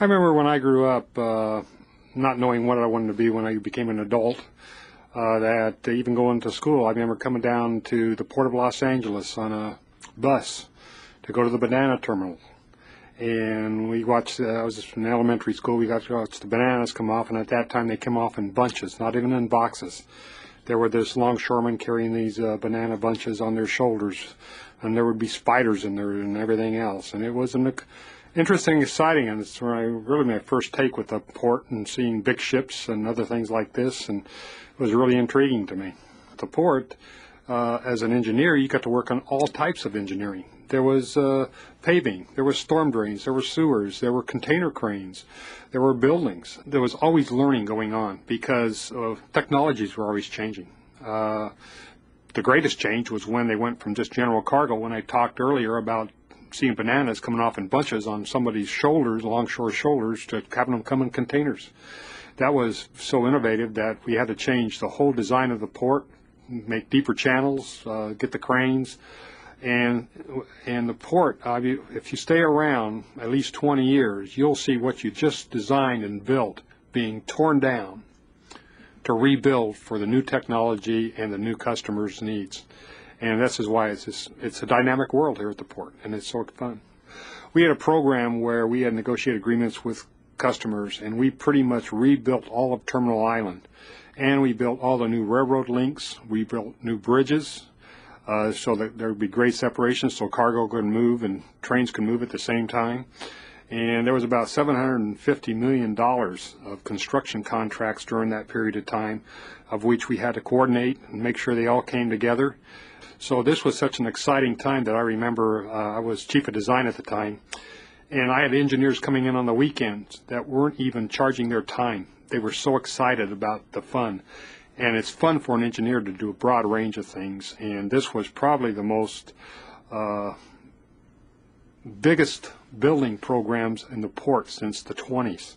I remember when I grew up, not knowing what I wanted to be when I became an adult, that even going to school, I remember coming down to the Port of Los Angeles on a bus to go to the banana terminal. And we watched, I was in elementary school, we got to watch the bananas come off, and at that time they came off in bunches, not even in boxes. There were this longshoremen carrying these banana bunches on their shoulders, and there would be spiders in there and everything else. And it was an interesting, exciting, and it's where I really my first take with the port and seeing big ships and other things like this, and it was really intriguing to me. At the port, as an engineer, you got to work on all types of engineering. There was paving, there was storm drains, there were sewers, there were container cranes, there were buildings. There was always learning going on because technologies were always changing. The greatest change was when they went from just general cargo, when I talked earlier about seeing bananas coming off in bunches on somebody's shoulders, longshore shoulders, to having them come in containers. That was so innovative that we had to change the whole design of the port, make deeper channels, get the cranes. And the port, if you stay around at least 20 years, you'll see what you just designed and built being torn down to rebuild for the new technology and the new customers' needs. And this is why it's a dynamic world here at the port, and it's so fun. We had a program where we had negotiated agreements with customers, and we pretty much rebuilt all of Terminal Island. And we built all the new railroad links. We built new bridges so that there would be great separation so cargo could move and trains could move at the same time. And there was about $750 million of construction contracts during that period of time, of which we had to coordinate and make sure they all came together. So this was such an exciting time that I remember I was chief of design at the time, and I had engineers coming in on the weekends that weren't even charging their time. They were so excited about the fun. And it's fun for an engineer to do a broad range of things, and this was probably the most biggest building programs in the port since the 20s.